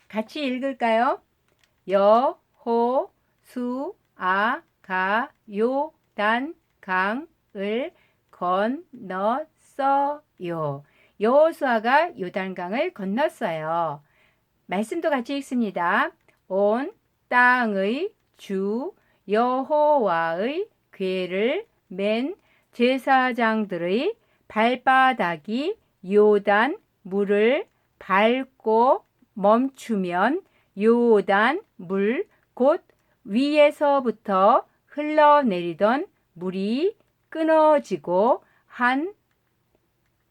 같이 읽을까요? 여호 수 아 가 요 단 강을 건넜어요. 여호수아가 요단강을 건넜어요. 말씀도 같이 읽습니다. 온 땅의 주 여호와의 궤를 맨 제사장들의 발바닥이 요단 물을 밟고 멈추면 요단 물 곧 위에서부터 흘러내리던 물이 끊어지고 한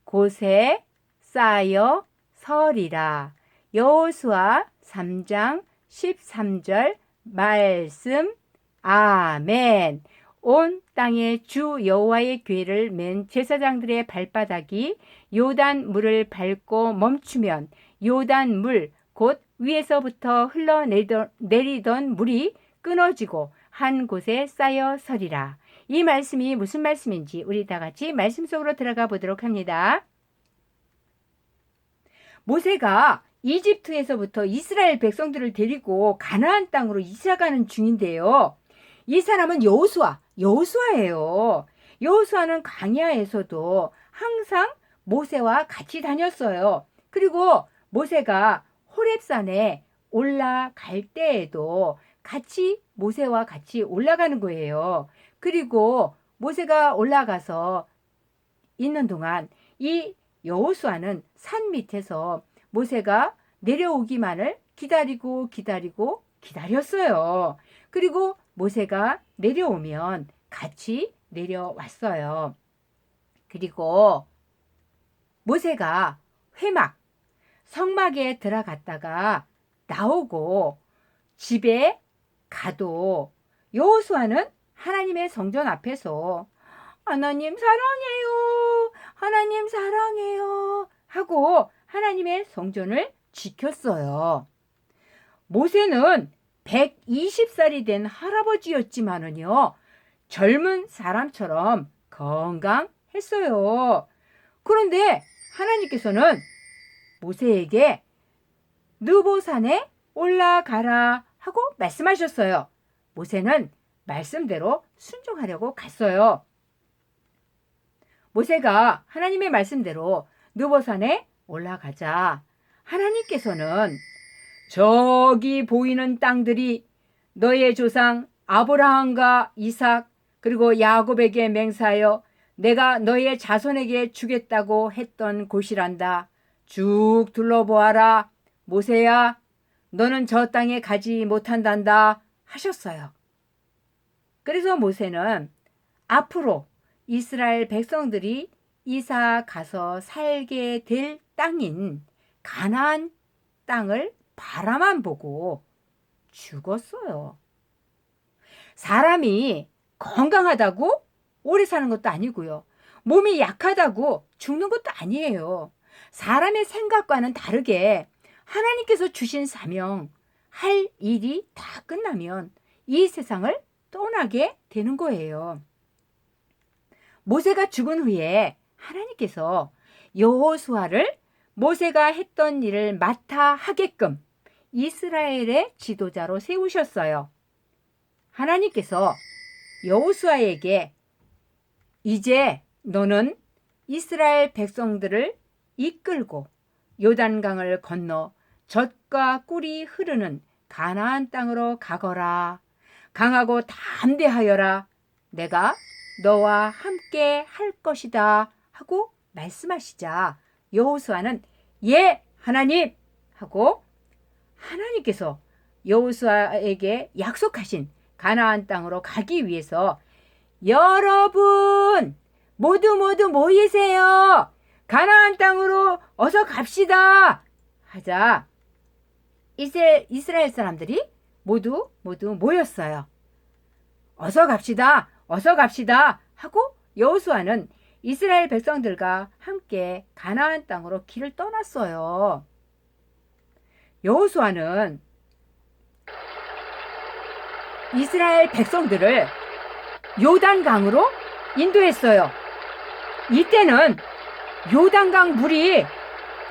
곳에 쌓여 서리라. 여호수아 3장 13절 말씀. 아멘. 온 땅에 주 여호와의 궤를 맨 제사장들의 발바닥이 요단 물을 밟고 멈추면 요단 물 곧 위에서부터 흘러내리던 물이 끊어지고 한 곳에 쌓여 서리라. 이 말씀이 무슨 말씀인지 우리 다 같이 말씀 속으로 들어가 보도록 합니다. 모세가 이집트에서부터 이스라엘 백성들을 데리고 가나안 땅으로 이사가는 중인데요. 이 사람은 여호수아예요. 여호수아는 광야에서도 항상 모세와 같이 다녔어요. 그리고 모세가 호렙산에 올라갈 때에도 모세와 같이 올라가는 거예요. 그리고 모세가 올라가서 있는 동안 이 여호수아는 산 밑에서 모세가 내려오기만을 기다렸어요. 그리고 모세가 내려오면 같이 내려왔어요. 그리고 모세가 성막에 들어갔다가 나오고 집에 가도 여호수아는 하나님의 성전 앞에서 하나님 사랑해요 하고 하나님의 성전을 지켰어요. 모세는 120살이 된 할아버지였지만은요, 젊은 사람처럼 건강했어요. 그런데 하나님께서는 모세에게 느보산에 올라가라 하고 말씀하셨어요. 모세는 말씀대로 순종하려고 갔어요. 모세가 하나님의 말씀대로 느보산에 올라가자 하나님께서는 저기 보이는 땅들이 너의 조상 아브라함과 이삭 그리고 야곱에게 맹세하여 내가 너의 자손에게 주겠다고 했던 곳이란다. 쭉 둘러보아라. 모세야, 너는 저 땅에 가지 못한단다 하셨어요. 그래서 모세는 앞으로 이스라엘 백성들이 이사 가서 살게 될 땅인 가나안 땅을 바라만 보고 죽었어요. 사람이 건강하다고 오래 사는 것도 아니고요. 몸이 약하다고 죽는 것도 아니에요. 사람의 생각과는 다르게 하나님께서 주신 사명, 할 일이 다 끝나면 이 세상을 떠나게 되는 거예요. 모세가 죽은 후에 하나님께서 여호수아를 모세가 했던 일을 맡아 하게끔 이스라엘의 지도자로 세우셨어요. 하나님께서 여호수아에게 이제 너는 이스라엘 백성들을 이끌고 요단강을 건너 젖과 꿀이 흐르는 가나안 땅으로 가거라. 강하고 담대하여라. 내가 너와 함께 할 것이다 하고 말씀하시자 여호수아는 예 하나님 하고 하나님께서 여호수아에게 약속하신 가나안 땅으로 가기 위해서 여러분 모두 모이세요. 가나안 땅으로 어서 갑시다 하자 이스라엘 사람들이 모두 모였어요. 어서 갑시다 하고 여호수아는 이스라엘 백성들과 함께 가나안 땅으로 길을 떠났어요. 여호수아는 이스라엘 백성들을 요단강으로 인도했어요. 이때는 요단강 물이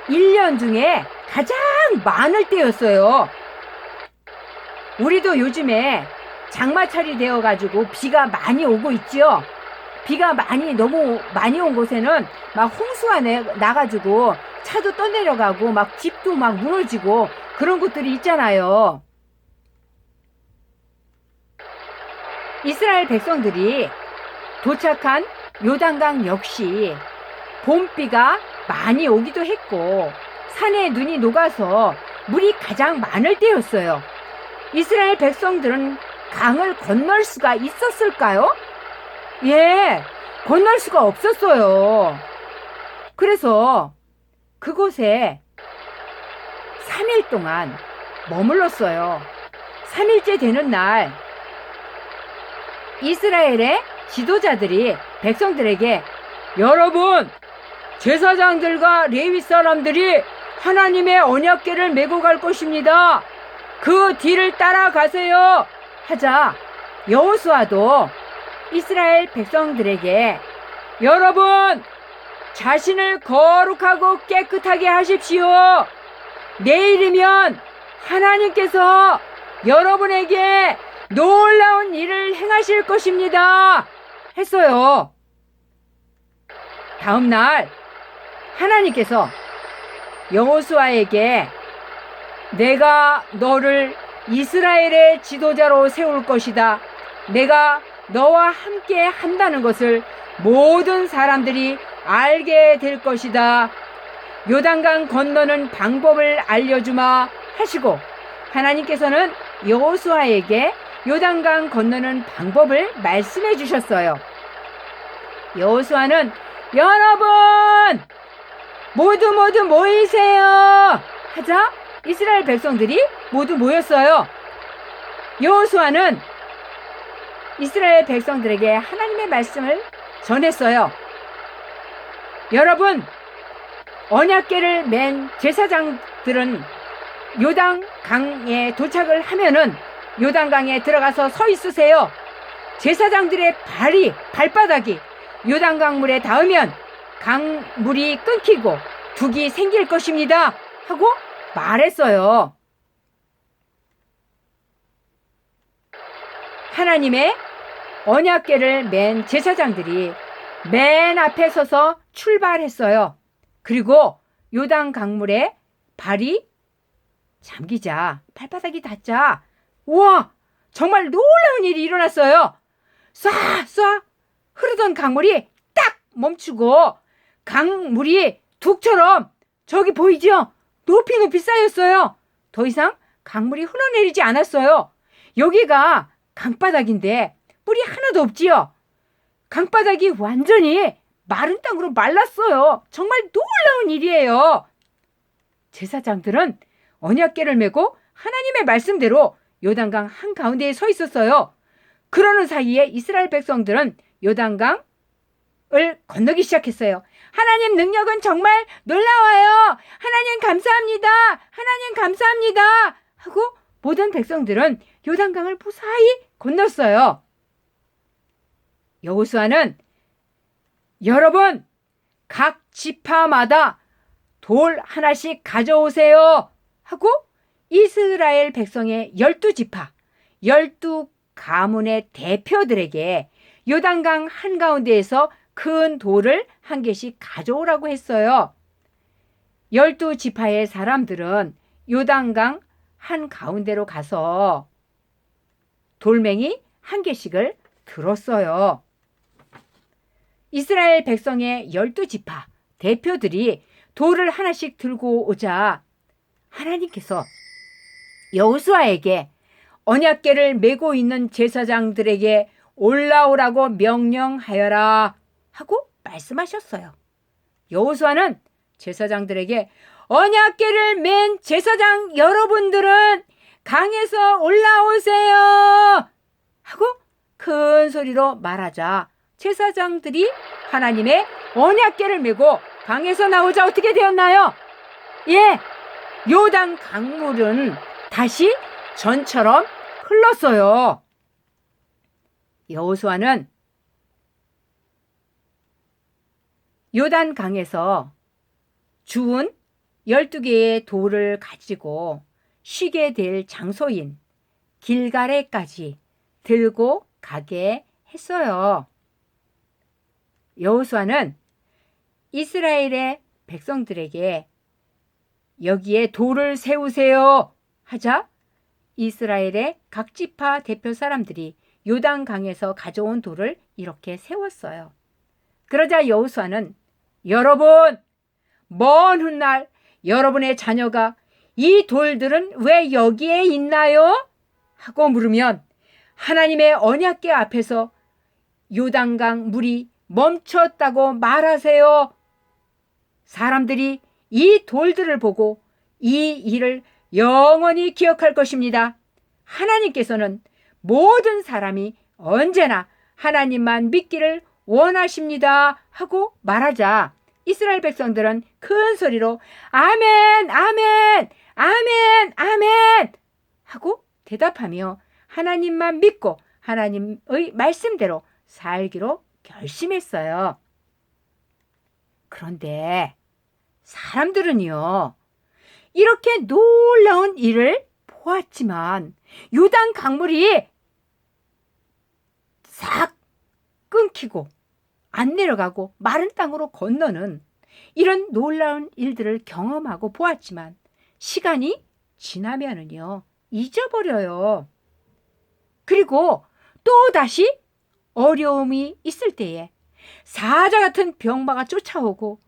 1년 중에 가장 많을 때였어요. 우리도 요즘에 장마철이 되어가지고 비가 많이 오고 있지요. 비가 너무 많이 온 곳에는 막 홍수가 나가지고 차도 떠내려가고 막 집도 막 무너지고 그런 곳들이 있잖아요. 이스라엘 백성들이 도착한 요단강 역시 봄비가 많이 오기도 했고 산에 눈이 녹아서 물이 가장 많을 때였어요. 이스라엘 백성들은 강을 건널 수가 있었을까요? 예, 건널 수가 없었어요. 그래서 그곳에 3일 동안 머물렀어요. 3일째 되는 날 이스라엘의 지도자들이 백성들에게 여러분, 제사장들과 레위 사람들이 하나님의 언약궤를 메고 갈 것입니다. 그 뒤를 따라가세요. 하자 여호수아도 이스라엘 백성들에게 여러분, 자신을 거룩하고 깨끗하게 하십시오. 내일이면 하나님께서 여러분에게 놀라운 일을 행하실 것입니다. 했어요. 다음 날 하나님께서 여호수아에게 내가 너를 이스라엘의 지도자로 세울 것이다. 내가 너와 함께 한다는 것을 모든 사람들이 알게 될 것이다. 요단강 건너는 방법을 알려주마 하시고 하나님께서는 여호수아에게 요단강 건너는 방법을 말씀해 주셨어요. 여호수아는 여러분 모두 모이세요 하자 이스라엘 백성들이 모두 모였어요. 여호수아는 이스라엘 백성들에게 하나님의 말씀을 전했어요. 여러분, 언약궤를 맨 제사장들은 요단강에 도착을 하면은 요단강에 들어가서 서 있으세요. 제사장들의 발바닥이 요단강물에 닿으면 강물이 끊기고 둑이 생길 것입니다. 하고 말했어요. 하나님의 언약궤를 맨 제사장들이 맨 앞에 서서 출발했어요. 그리고 요단 강물에 발이 잠기자 발바닥이 닿자 우와 정말 놀라운 일이 일어났어요. 쏴 흐르던 강물이 딱 멈추고 강물이 둑처럼 저기 보이죠? 높이 쌓였어요. 더 이상 강물이 흘러내리지 않았어요. 여기가 강바닥인데 물이 하나도 없지요. 강바닥이 완전히 마른 땅으로 말랐어요. 정말 놀라운 일이에요. 제사장들은 언약궤를 메고 하나님의 말씀대로 요단강 한가운데에 서 있었어요. 그러는 사이에 이스라엘 백성들은 요단강을 건너기 시작했어요. 하나님 능력은 정말 놀라워요. 하나님 감사합니다. 하나님 감사합니다. 하고 모든 백성들은 요단강을 무사히 건넜어요. 여호수아는 여러분 각 지파마다 돌 하나씩 가져오세요 하고 이스라엘 백성의 12지파 12가문의 대표들에게 요단강 한가운데에서 큰 돌을 한 개씩 가져오라고 했어요. 12지파의 사람들은 요단강 한가운데로 가서 돌멩이 한 개씩을 들었어요. 이스라엘 백성의 12지파 대표들이 돌을 하나씩 들고 오자 하나님께서 여호수아에게 언약궤를 메고 있는 제사장들에게 올라오라고 명령하여라 하고 말씀하셨어요. 여호수아는 제사장들에게 언약궤를 맨 제사장 여러분들은 강에서 올라오세요 하고 큰 소리로 말하자 제사장들이 하나님의 언약궤를 메고 강에서 나오자 어떻게 되었나요? 예, 요단 강물은 다시 전처럼 흘렀어요. 여호수아는 요단 강에서 주운 12개의 돌을 가지고 쉬게 될 장소인 길갈에까지 들고 가게 했어요. 여호수아는 이스라엘의 백성들에게 여기에 돌을 세우세요 하자 이스라엘의 각 지파 대표 사람들이 요단강에서 가져온 돌을 이렇게 세웠어요. 그러자 여호수아는 여러분, 먼 훗날 여러분의 자녀가 이 돌들은 왜 여기에 있나요? 하고 물으면 하나님의 언약궤 앞에서 요단강 물이 멈췄다고 말하세요. 사람들이 이 돌들을 보고 이 일을 영원히 기억할 것입니다. 하나님께서는 모든 사람이 언제나 하나님만 믿기를 원하십니다. 하고 말하자 이스라엘 백성들은 큰 소리로 아멘, 아멘, 아멘, 아멘 하고 대답하며 하나님만 믿고 하나님의 말씀대로 살기로 결심했어요. 그런데 사람들은요, 이렇게 놀라운 일을 보았지만 요단 강물이 싹 끊기고 안 내려가고 마른 땅으로 건너는 이런 놀라운 일들을 경험하고 보았지만 시간이 지나면은요, 잊어버려요. 그리고 또 다시 어려움이 있을 때에 사자 같은 병마가 쫓아오고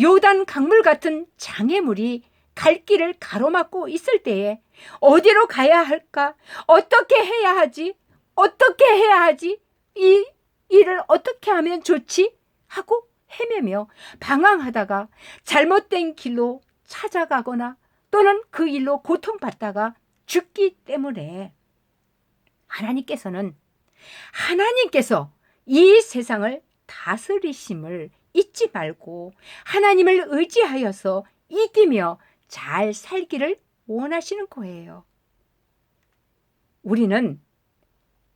요단 강물 같은 장애물이 갈 길을 가로막고 있을 때에 어디로 가야 할까? 어떻게 해야 하지? 어떻게 해야 하지? 이 일을 어떻게 하면 좋지? 하고 헤매며 방황하다가 잘못된 길로 찾아가거나 또는 그 일로 고통받다가 죽기 때문에 하나님께서 이 세상을 다스리심을 잊지 말고 하나님을 의지하여서 이기며 잘 살기를 원하시는 거예요. 우리는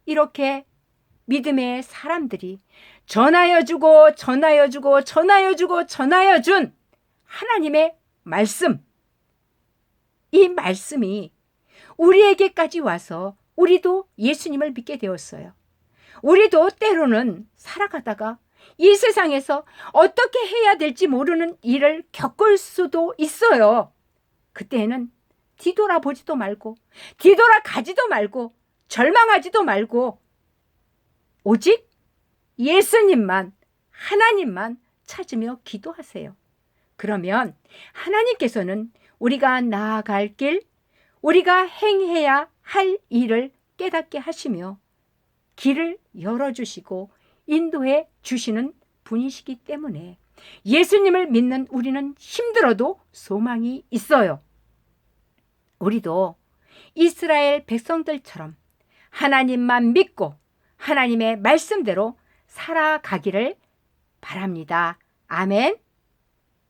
이렇게 믿음의 사람들이 전하여주고 전하여주고 전하여주고 전하여준 하나님의 말씀, 이 말씀이 우리에게까지 와서 우리도 예수님을 믿게 되었어요. 우리도 때로는 살아가다가 이 세상에서 어떻게 해야 될지 모르는 일을 겪을 수도 있어요. 그때는 뒤돌아보지도 말고 뒤돌아가지도 말고 절망하지도 말고 오직 예수님만, 하나님만 찾으며 기도하세요. 그러면 하나님께서는 우리가 나아갈 길, 우리가 행해야 할 일을 깨닫게 하시며 길을 열어주시고 인도해 주시는 분이시기 때문에 예수님을 믿는 우리는 힘들어도 소망이 있어요. 우리도 이스라엘 백성들처럼 하나님만 믿고 하나님의 말씀대로 살아가기를 바랍니다. 아멘.